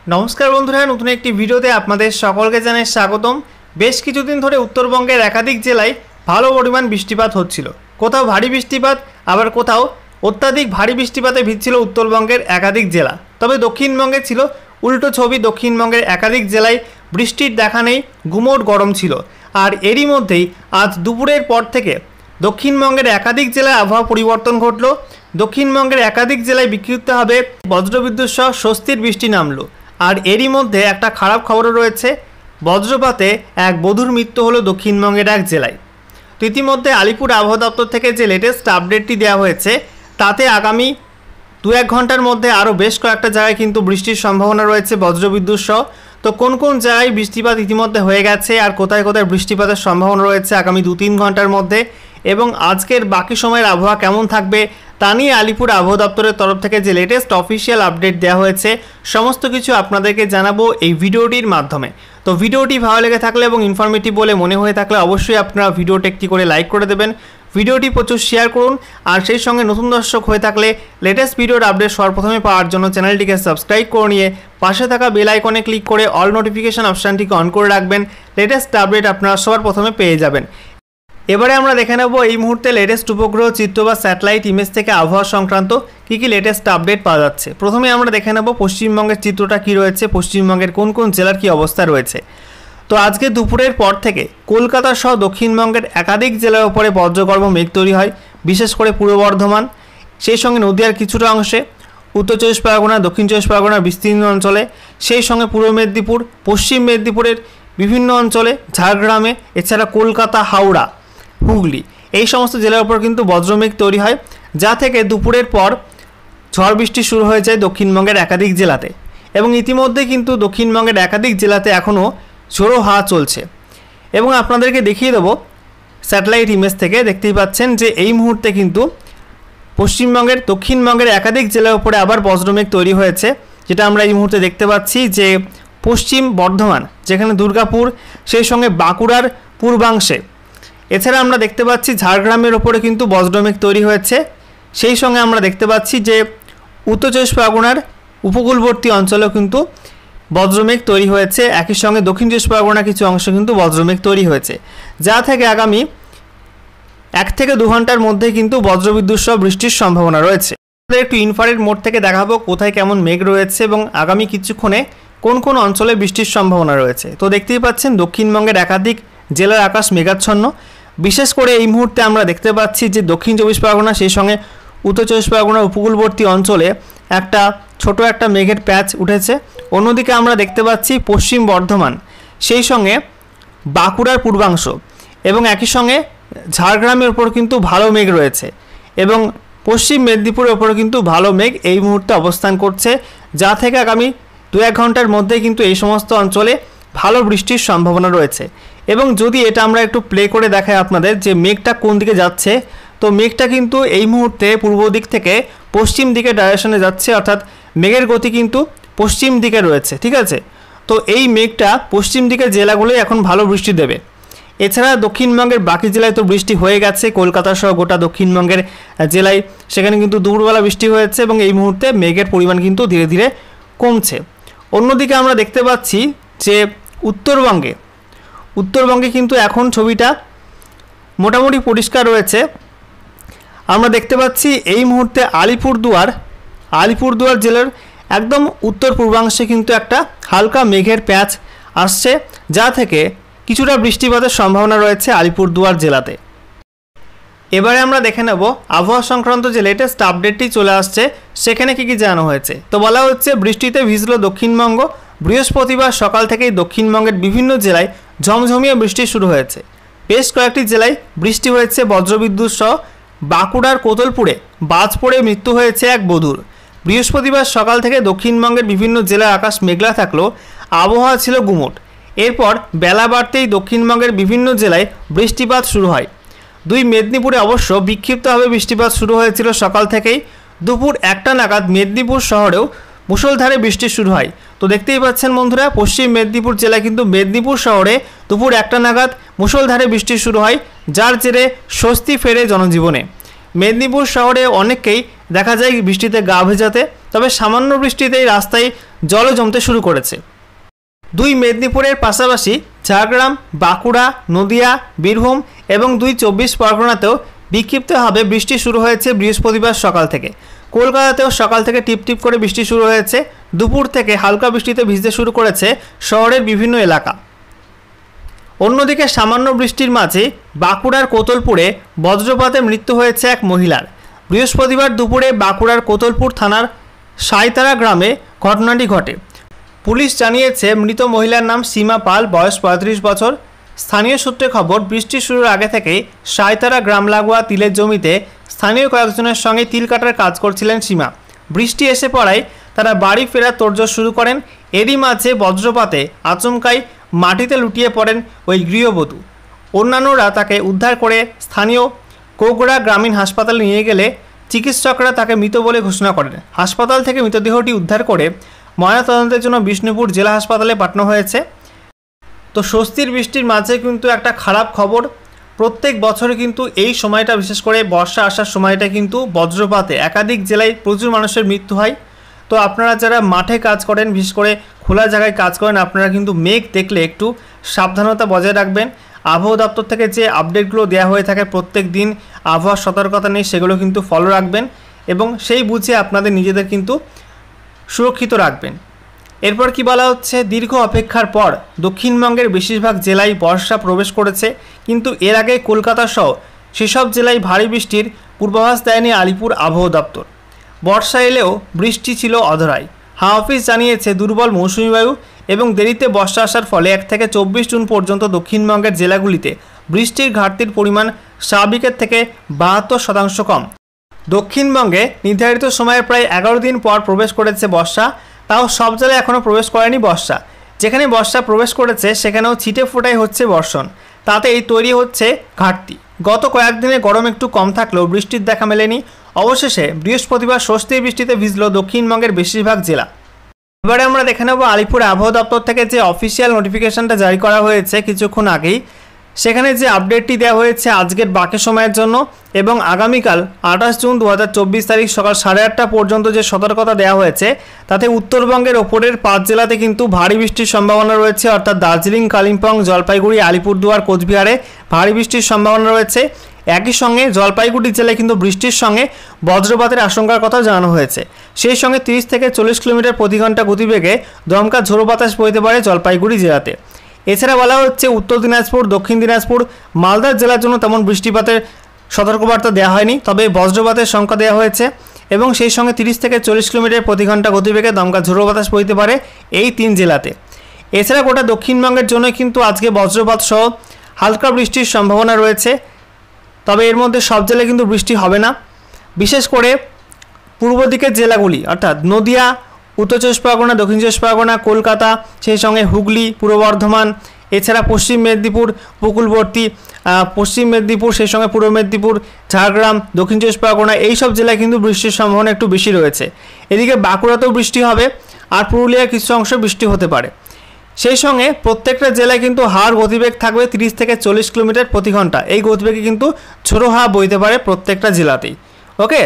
नमस्कार बंधुरा नतून एक भिडियोते आपनादेर सकलके जानाई स्वागतम। बेश किछुदिन धरे उत्तरबंगेर एकाधिक जेलाय भालो परिमाण बृष्टिपात होच्छिलो। कोथाओ भारी बृष्टिपात आबार कोथाओ अत्याधिक भारी बृष्टिपाते भिजछिलो उत्तरबंगेर एकाधिक जेला। तबे दक्षिणबंगे छिलो उल्टो छवि। दक्षिणबंगेर एकाधिक जेलाय बृष्टिर देखा नेই, गुमोट गरम छिलो। और एरই मध्येই आज दुपुरेर पर थेके दक्षिणबंगेर एकाधिक जेलाय आबहावा परिवर्तन घटलो। दक्षिणबंगेर एकाधिक जेलाय विक्षिप्तभावे बज्रबिद्युत सह स्वस्तिर बृष्टि नामलो। और एरই मধ্যে একটা খারাপ খবরও রয়েছে, বজ্রপাতে এক বধূর মৃত্যু হলো দক্ষিণবঙ্গের এক জেলায়। তো ইতিমধ্যে আলিপুর আবহাওয়া দপ্তর থেকে যে লেটেস্ট আপডেটটি দেওয়া হয়েছে তাতে আগামী 2-1 ঘন্টার মধ্যে আরও বেশ কয়েকটা জায়গায় কিন্তু বৃষ্টির সম্ভাবনা রয়েছে বজ্রবিদ্যুৎ সহ। তো কোন কোন জায়গায় বৃষ্টিপাত ইতিমধ্যে হয়ে গেছে আর কোথায় কোথায় বৃষ্টিপাতের সম্ভাবনা রয়েছে আগামী 2-3 ঘন্টার মধ্যে এবং আজকের বাকি সময়ের আবহাওয়া কেমন থাকবে তা নিয়ে আলিপুর আবহাওয়া দপ্তরের তরফ থেকে যে লেটেস্ট অফিসিয়াল আপডেট দেওয়া হয়েছে সমস্ত কিছু আপনাদেরকে জানাবো এই ভিডিওটির মাধ্যমে। তো ভিডিওটি ভালো লেগে থাকলে এবং ইনফরমেটিভ বলে মনে হয়ে থাকলে অবশ্যই আপনারা ভিডিওটি একটি করে লাইক করে দেবেন, ভিডিওটি প্রচুর শেয়ার করুন। আর সেই সঙ্গে নতুন দর্শক হয়ে থাকলে লেটেস্ট ভিডিওর আপডেট সবার প্রথমে পাওয়ার জন্য চ্যানেলটিকে সাবস্ক্রাইব করে নিয়ে পাশে থাকা বেল আইকনে ক্লিক করে অল নোটিফিকেশন অপশানটিকে অন করে রাখবেন। লেটেস্ট আপডেট আপনারা সবার প্রথমে পেয়ে যাবেন। এবারে আমরা দেখে নেব এই মুহূর্তে লেটেস্ট উপগ্রহ চিত্র বা স্যাটেলাইট ইমেজ থেকে আবহাওয়া সংক্রান্ত কী লেটেস্ট আপডেট পাওয়া যাচ্ছে। প্রথমে আমরা দেখে নেব পশ্চিমবঙ্গের চিত্রটা কী রয়েছে, পশ্চিমবঙ্গের কোন কোন জেলার কী অবস্থা রয়েছে। তো আজকে দুপুরের পর থেকে কলকাতা সহ দক্ষিণবঙ্গের একাধিক জেলার উপরে বজ্রগর্ভ মেঘ তৈরি হয়, বিশেষ করে পূর্ব বর্ধমান, সেই সঙ্গে নদিয়ার কিছুটা অংশে, উত্তর 24 পরগনা, দক্ষিণ 24 পরগনার বিস্তীর্ণ অঞ্চলে, সেই সঙ্গে পূর্ব মেদিনীপুর, পশ্চিম মেদিনীপুরের বিভিন্ন অঞ্চলে, ঝাড়গ্রামে, এছাড়া কলকাতা, হাওড়া, হুগলি এই সমস্ত জেলার উপর কিন্তু বজ্রমেঘ তৈরি হয়, যা থেকে দুপুরের পর ঝড় বৃষ্টি শুরু হয়ে যায় দক্ষিণবঙ্গের একাধিক জেলাতে। এবং ইতিমধ্যে কিন্তু দক্ষিণবঙ্গের একাধিক জেলাতে এখনও ঝোড়ো হাওয়া চলছে। এবং আপনাদেরকে দেখিয়ে দেবো স্যাটেলাইট ইমেজ থেকে, দেখতেই পাচ্ছেন যে এই মুহূর্তে কিন্তু পশ্চিমবঙ্গের দক্ষিণবঙ্গের একাধিক জেলার উপরে আবার বজ্রমেঘ তৈরি হয়েছে, যেটা আমরা এই মুহূর্তে দেখতে পাচ্ছি যে পশ্চিম বর্ধমান, যেখানে দুর্গাপুর, সেই সঙ্গে বাঁকুড়ার পূর্বাংশে, এছাড়া আমরা দেখতে পাচ্ছি ঝাড়গ্রামের ওপরে কিন্তু বজ্রমেঘ তৈরি হয়েছে। সেই সঙ্গে আমরা দেখতে পাচ্ছি যে উত্তর 24 পরগনার উপকূলবর্তী অঞ্চলেও কিন্তু বজ্রমেঘ তৈরি হয়েছে। একই সঙ্গে দক্ষিণ 24 পরগনার কিছু অংশ কিন্তু বজ্রমেঘ তৈরি হয়েছে, যা থেকে আগামী 1 থেকে 2 ঘন্টার মধ্যে কিন্তু বজ্রবিদ্যুৎ সহ বৃষ্টির সম্ভাবনা রয়েছে। একটু ইনফ্রারেড মোড থেকে দেখাবো কোথায় কেমন মেঘ রয়েছে এবং আগামী কিছুক্ষণে কোন কোন অঞ্চলে বৃষ্টির সম্ভাবনা রয়েছে। তো দেখতেই পাচ্ছেন দক্ষিণবঙ্গের একাধিক জেলার আকাশ মেঘাচ্ছন্ন। বিশেষ করে এই মুহূর্তে আমরা দেখতে পাচ্ছি যে দক্ষিণ 24 পরগনা, সেই সঙ্গে উত্তর 24 পরগনার উপকূলবর্তী অঞ্চলে ছোট একটা মেঘের প্যাচ উঠেছে। অন্যদিকে আমরা দেখতে পাচ্ছি পশ্চিম বর্ধমান, সেই সঙ্গে বাঁকুড়ার পূর্বাংশ এবং একই সঙ্গে ঝাড়গ্রামের ওপর কিন্তু ভালো মেঘ রয়েছে এবং পশ্চিম মেদিনীপুরের ওপর কিন্তু ভালো মেঘ এই মুহূর্তে অবস্থান করছে, যা থেকে আগামী 2-1 ঘন্টার মধ্যে কিন্তু এই সমস্ত অঞ্চলে ভালো বৃষ্টির সম্ভাবনা রয়েছে। এবং যদি এটা আমরা একটু প্লে করে দেখাই আপনাদের যে মেঘটা কোন দিকে যাচ্ছে, তো মেঘটা কিন্তু এই মুহূর্তে পূর্ব দিক থেকে পশ্চিম দিকে ডাইরেকশনে যাচ্ছে, অর্থাৎ মেঘের গতি কিন্তু পশ্চিম দিকে রয়েছে। ঠিক আছে, তো এই মেঘটা পশ্চিম দিকের জেলাগুলোই এখন ভালো বৃষ্টি দেবে। এছাড়া দক্ষিণবঙ্গের বাকি জেলায় তো বৃষ্টি হয়ে গেছে, কলকাতা সহ গোটা দক্ষিণবঙ্গের জেলায় সেখানে কিন্তু দুপুরবেলা বৃষ্টি হয়েছে এবং এই মুহূর্তে মেঘের পরিমাণ কিন্তু ধীরে ধীরে কমছে। অন্যদিকে আমরা দেখতে পাচ্ছি যে উত্তরবঙ্গে কিন্তু এখন ছবিটা মোটামুটি পরিষ্কার রয়েছে। আমরা দেখতে পাচ্ছি এই মুহূর্তে আলিপুরদুয়ার জেলার একদম উত্তর পূর্বাংশে কিন্তু একটা হালকা মেঘের প্যাচ আসছে, যা থেকে কিছুটা বৃষ্টিপাতের সম্ভাবনা রয়েছে আলিপুরদুয়ার জেলাতে। এবারে আমরা দেখে নেব আবহাওয়া সংক্রান্ত যে লেটেস্ট আপডেটটি চলে আসছে সেখানে কী জানানো হয়েছে। তো বলা হচ্ছে বৃষ্টিতে ভিজল দক্ষিণবঙ্গ, বৃহস্পতিবার সকাল থেকেই দক্ষিণবঙ্গের বিভিন্ন জেলায় ঝমঝমিয়ে বৃষ্টি শুরু হয়েছে। বেশ কয়েকটি জেলায় বৃষ্টি হয়েছে বজ্রবিদ্যুৎ সহ। বাঁকুড়ার কোতলপুরে বাজ পড়ে মৃত্যু হয়েছে এক বধূর। বৃহস্পতিবার সকাল থেকে দক্ষিণবঙ্গের বিভিন্ন জেলার আকাশ মেঘলা থাকলেও আবহাওয়া ছিল গুমোট। এরপর বেলা বাড়তেই দক্ষিণবঙ্গের বিভিন্ন জেলায় বৃষ্টিপাত শুরু হয়। মেদিনীপুরে অবশ্য বিক্ষিপ্তভাবে বৃষ্টিপাত শুরু হয়েছিল সকাল থেকেই। দুপুর 1টা নাগাদ মেদিনীপুর শহরেও মুষলধারে বৃষ্টি শুরু হয়। তো দেখতেই পাচ্ছেন বন্ধুরা, পশ্চিম মেদিনীপুর জেলায় কিন্তু মেদিনীপুর শহরে দুপুর 1টা নাগাদ মুষলধারে বৃষ্টি শুরু হয়, যার জেরে স্বস্তি ফেরে জনজীবনে। মেদিনীপুর শহরে অনেককেই দেখা যায় বৃষ্টিতে গা ভেজাতে, তবে সামান্য বৃষ্টিতেই রাস্তায় জলও জমতে শুরু করেছে। দুই মেদিনীপুরের পাশাপাশি ঝাড়গ্রাম, বাঁকুড়া, নদিয়া, বীরভূম এবং 24 পরগনাতেও বিক্ষিপ্তভাবে বৃষ্টি শুরু হয়েছে বৃহস্পতিবার সকাল থেকে। কলকাতাতেও সকাল থেকে টিপটিপ করে বৃষ্টি শুরু হয়েছে। দুপুর থেকে হালকা বৃষ্টিতে ভিজতে শুরু করেছে শহরের বিভিন্ন এলাকা। অন্যদিকে সামান্য বৃষ্টির মাঝে বাঁকুড়ার কোতলপুরে বজ্রপাতে মৃত্যু হয়েছে এক মহিলার। বৃহস্পতিবার দুপুরে বাঁকুড়ার কোতলপুর থানার সাঁইতারা গ্রামে ঘটনাটি ঘটে। পুলিশ জানিয়েছে মৃত মহিলার নাম সীমা পাল, বয়স 35 বছর। স্থানীয় সূত্রে খবর, বৃষ্টি শুরুর আগে থেকেই সাঁইতারা গ্রাম লাগোয়া তিলের জমিতে স্থানীয় কয়েকজনের সঙ্গে তিল কাটার কাজ করছিলেন সীমা। বৃষ্টি এসে পড়ায় তারা বাড়ি ফেরার তোড়জোড় শুরু করেন। এরই মাঝে বজ্রপাতে আচমকাই মাটিতে লুটিয়ে পড়েন ওই গৃহবধূ। অন্যান্যরা তাকে উদ্ধার করে স্থানীয় কোগড়া গ্রামীণ হাসপাতালে নিয়ে গেলে চিকিৎসকরা তাকে মৃত বলে ঘোষণা করেন। হাসপাতাল থেকে মৃতদেহটি উদ্ধার করে ময়নাতদন্তের জন্য বিষ্ণুপুর জেলা হাসপাতালে পাঠানো হয়েছে। তো স্বস্তির বৃষ্টির মাঝে কিন্তু একটা খারাপ খবর, প্রত্যেক বছরে কিন্তু এই সময়টা, বিশেষ করে বর্ষা আসার সময়টা কিন্তু বজ্রপাতে একাধিক জেলায় প্রচুর মানুষের মৃত্যু হয়। তো আপনারা যারা মাঠে কাজ করেন, বিশেষ করে খোলা জায়গায় কাজ করেন, আপনারা কিন্তু মেঘ দেখলে একটু সাবধানতা বজায় রাখবেন। আবহাওয়া দপ্তর থেকে যে আপডেটগুলো দেওয়া হয়ে থাকে প্রত্যেক দিন, আবহাওয়ার সতর্কতা নেই, সেগুলো কিন্তু ফলো রাখবেন এবং সেই বুঝে আপনাদের নিজেদের কিন্তু সুরক্ষিত রাখবেন। এরপর কি বলা হচ্ছে, দীর্ঘ অপেক্ষার পর দক্ষিণবঙ্গের বেশিরভাগ জেলায় বর্ষা প্রবেশ করেছে, কিন্তু এর আগে কলকাতা সহ সেসব জেলায় ভারী বৃষ্টির পূর্বাভাস দেয়নি আলিপুর আবহাওয়া দপ্তর। বর্ষা এলেও বৃষ্টি ছিল অধরাই। হাওয়া অফিস জানিয়েছে দুর্বল মৌসুমী বায়ু এবং দেরিতে বর্ষা আসার ফলে 1 থেকে 24 জুন পর্যন্ত দক্ষিণবঙ্গের জেলাগুলিতে বৃষ্টির ঘাটতির পরিমাণ স্বাভাবিকের থেকে 72% কম। দক্ষিণবঙ্গে নির্ধারিত সময়ের প্রায় 11 দিন পর প্রবেশ করেছে বর্ষা, তাও সব জেলায় এখনও প্রবেশ করেনি বর্ষা। যেখানে বর্ষা প্রবেশ করেছে সেখানেও ছিটে ফোটাই হচ্ছে বর্ষণ, তাতেই তৈরি হচ্ছে ঘাটতি। গত কয়েকদিনে গরম একটু কম থাকলেও বৃষ্টির দেখা মেলেনি। অবশেষে বৃহস্পতিবার স্বস্তির বৃষ্টিতে ভিজল দক্ষিণবঙ্গের বেশিরভাগ জেলা। এবারে আমরা দেখে নেব আলিপুর আবহাওয়া দপ্তর থেকে যে অফিসিয়াল নোটিফিকেশনটা জারি করা হয়েছে কিছুক্ষণ আগেই, সেখানে যে আপডেটটি দেওয়া হয়েছে আজকের বাকি সময়ের জন্য এবং আগামীকাল 28 জুন 2024 তারিখ সকাল 8:30 পর্যন্ত যে সতর্কতা দেওয়া হয়েছে, তাতে উত্তরবঙ্গের ওপরের 5 জেলাতে কিন্তু ভারী বৃষ্টির সম্ভাবনা রয়েছে, অর্থাৎ দার্জিলিং, কালিম্পং, জলপাইগুড়ি, আলিপুরদুয়ার, কোচবিহারে ভারী বৃষ্টির সম্ভাবনা রয়েছে। একই সঙ্গে জলপাইগুড়ি জেলায় কিন্তু বৃষ্টির সঙ্গে বজ্রপাতের আশঙ্কার কথা জানানো হয়েছে। সেই সঙ্গে 30 থেকে 40 কিলোমিটার প্রতি ঘন্টা গতিবেগে দমকা ঝোড়ো বাতাস বইতে পারে জলপাইগুড়ি জেলাতে। এছাড়া বলা হচ্ছে উত্তর দিনাজপুর, দক্ষিণ দিনাজপুর, মালদা জেলার জন্য তেমন বৃষ্টিপাতের সতর্কবার্তা দেওয়া হয়নি, তবে বজ্রপাতের সংখ্যা দেওয়া হয়েছে এবং সেই সঙ্গে 30 থেকে 40 কিলোমিটার প্রতি ঘন্টা গতিবেগে দমকা ঝোড়ো বাতাস বইতে পারে এই 3 জেলাতে। এছাড়া গোটা দক্ষিণবঙ্গের জন্য কিন্তু আজকে বজ্রপাত সহ হালকা বৃষ্টির সম্ভাবনা রয়েছে, তবে এর মধ্যে সব জেলায় কিন্তু বৃষ্টি হবে না। বিশেষ করে পূর্ব দিকের জেলাগুলি অর্থাৎ নদিয়া, উত্তর 24 পরগনা, দক্ষিণ 24 পরগনা, কলকাতা, সেই সঙ্গে হুগলি, পূর্ব বর্ধমান, এছাড়া পশ্চিম মেদিনীপুর উপকূলবর্তী পশ্চিম মেদিনীপুর, সেই সঙ্গে পূর্ব মেদিনীপুর, ঝাড়গ্রাম, দক্ষিণ 24 পরগনা, এই সব জেলায় কিন্তু বৃষ্টির সম্ভাবনা একটু বেশি রয়েছে। এদিকে বাঁকুড়াতেও বৃষ্টি হবে আর পুরুলিয়ার কিছু অংশে বৃষ্টি হতে পারে। সেই সঙ্গে প্রত্যেকটা জেলায় কিন্তু হাওয়ার গতিবেগ থাকবে 30 থেকে 40 কিলোমিটার প্রতি ঘন্টা। এই গতিবেগে কিন্তু ঝোড়ো হাওয়া বইতে পারে প্রত্যেকটা জেলাতেই। ওকে।